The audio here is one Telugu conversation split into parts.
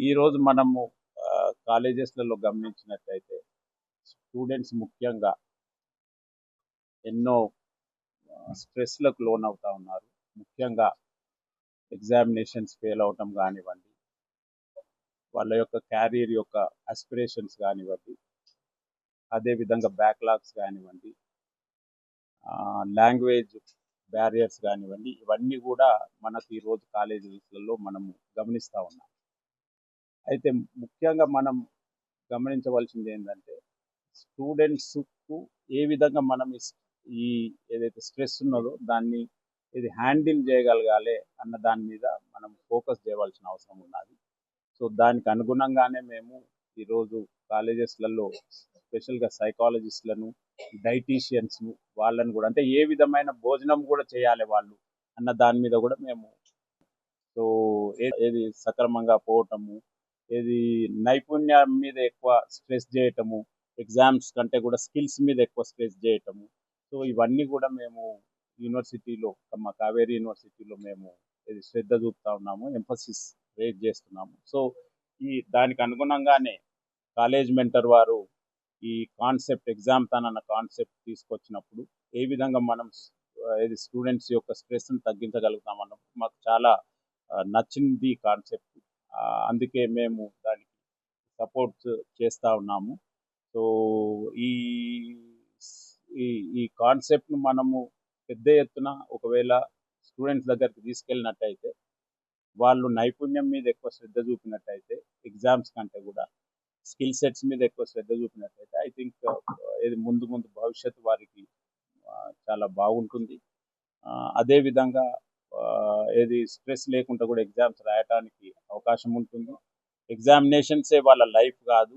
ఈరోజు మనము కాలేజెస్లలో గమనించినట్లయితే స్టూడెంట్స్ ముఖ్యంగా ఎన్నో స్ట్రెస్లకు లోనవుతా ఉన్నారు. ముఖ్యంగా ఎగ్జామినేషన్స్ ఫెయిల్ అవటం కానివ్వండి, వాళ్ళ యొక్క క్యారియర్ యొక్క ఆస్పిరేషన్స్ కానివ్వండి, అదేవిధంగా బ్యాక్లాగ్స్ కానివ్వండి, లాంగ్వేజ్ బ్యారియర్స్ కానివ్వండి, ఇవన్నీ కూడా మనకు ఈరోజు కాలేజీలలో మనము గమనిస్తూ ఉన్నాం. అయితే ముఖ్యంగా మనం గమనించవలసింది ఏంటంటే స్టూడెంట్స్కు ఏ విధంగా మనం ఈ ఏదైతే స్ట్రెస్ ఉన్నదో దాన్ని ఇది హ్యాండిల్ చేయగలగాలి అన్న దాని మీద మనం ఫోకస్ చేయవలసిన అవసరం ఉన్నది. సో దానికి అనుగుణంగానే మేము ఈరోజు కాలేజెస్లలో స్పెషల్గా సైకాలజిస్ట్లను, డైటీషియన్స్ను, వాళ్ళని కూడా అంటే ఏ విధమైన భోజనం కూడా చేయాలి వాళ్ళు అన్న దాని మీద కూడా మేము సో ఏది సక్రమంగా పోవటము, ఏది నైపుణ్యం మీద ఎక్కువ స్ట్రెస్ చేయటము, ఎగ్జామ్స్ కంటే కూడా స్కిల్స్ మీద ఎక్కువ స్ట్రెస్ చేయటము. సో ఇవన్నీ కూడా మేము యూనివర్సిటీలో మా కావేరీ యూనివర్సిటీలో మేము ఇది శ్రద్ధ చూపుతా ఉన్నాము, ఎంఫసిస్ రేజ్ చేస్తున్నాము. సో దానికి అనుగుణంగానే కాలేజ్ మెంటర్ వారు ఈ కాన్సెప్ట్ ఎగ్జామ్ అన్న కాన్సెప్ట్ తీసుకొచ్చినప్పుడు ఏ విధంగా మనం ఇది స్టూడెంట్స్ యొక్క స్ట్రెస్ని తగ్గించగలుగుతాం అన్నప్పుడు మాకు చాలా నచ్చింది కాన్సెప్ట్. అందుకే మేము దానికి సపోర్ట్ చేస్తూ ఉన్నాము. సో ఈ ఈ ఈ కాన్సెప్ట్ను మనము పెద్ద ఎత్తున ఒకవేళ స్టూడెంట్స్ దగ్గరికి తీసుకెళ్ళినట్టయితే, వాళ్ళు నైపుణ్యం మీద ఎక్కువ శ్రద్ధ చూపినట్టయితే, ఎగ్జామ్స్ కంటే కూడా స్కిల్ సెట్స్ మీద ఎక్కువ శ్రద్ధ చూపినట్టయితే ఐ థింక్ ఇది ముందు ముందు భవిష్యత్తు వారికి చాలా బాగుంటుంది. అదేవిధంగా ఏది స్ట్రెస్ లేకుండా కూడా ఎగ్జామ్స్ రాయడానికి అవకాశం ఉంటుంది. ఎగ్జామినేషన్సే వాళ్ళ లైఫ్ కాదు.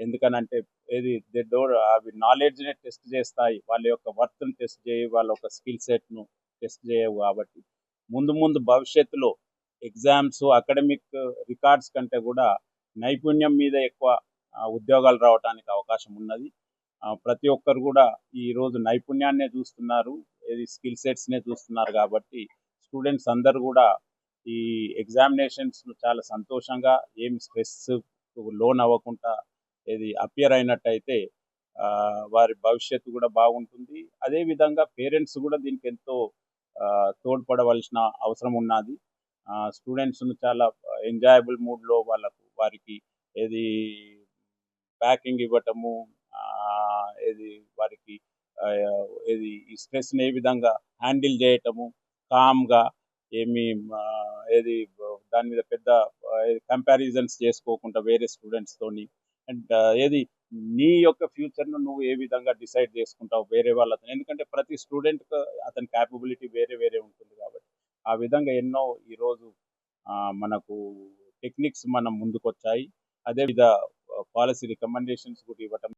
ఎందుకనంటే ఏది అవి నాలెడ్జ్ని టెస్ట్ చేస్తాయి, వాళ్ళ యొక్క వర్త్ని టెస్ట్ చేయి, వాళ్ళ యొక్క స్కిల్ సెట్ను టెస్ట్ చేయవు. కాబట్టి ముందు ముందు భవిష్యత్తులో ఎగ్జామ్స్ అకాడమిక్ రికార్డ్స్ కంటే కూడా నైపుణ్యం మీద ఎక్కువ ఉద్యోగాలు రావడానికి అవకాశం ఉన్నది. ప్రతి ఒక్కరు కూడా ఈరోజు నైపుణ్యాన్నే చూస్తున్నారు, ఏది స్కిల్ సెట్స్నే చూస్తున్నారు. కాబట్టి స్టూడెంట్స్ అందరు కూడా ఈ ఎగ్జామినేషన్స్ను చాలా సంతోషంగా, ఏమి స్ట్రెస్ లోన్ అవ్వకుండా ఏది అపియర్ అయినట్టయితే వారి భవిష్యత్తు కూడా బాగుంటుంది. అదేవిధంగా పేరెంట్స్ కూడా దీనికి ఎంతో తోడ్పడవలసిన అవసరం ఉన్నది. స్టూడెంట్స్ను చాలా ఎంజాయబుల్ మూడ్లో వారికి ఏది ప్యాకింగ్ ఇవ్వటము, ఏది వారికి ఏది ఈ స్ట్రెస్ని ఏ విధంగా హ్యాండిల్ చేయటము, కామ్గా ఏమి ఏది దాని మీద పెద్ద కంపారిజన్స్ చేసుకోకుండా వేరే స్టూడెంట్స్తోని, అండ్ ఏది నీ యొక్క ఫ్యూచర్ను నువ్వు ఏ విధంగా డిసైడ్ చేసుకుంటావు వేరే వాళ్ళతో. ఎందుకంటే ప్రతి స్టూడెంట్కి అతని క్యాపబిలిటీ వేరే వేరే ఉంటుంది. కాబట్టి ఆ విధంగా ఎన్నో ఈరోజు మనకు టెక్నిక్స్ మనం ముందుకొచ్చాయి. అదే విధ పాలసీ రికమెండేషన్స్ కూడా ఇవ్వటం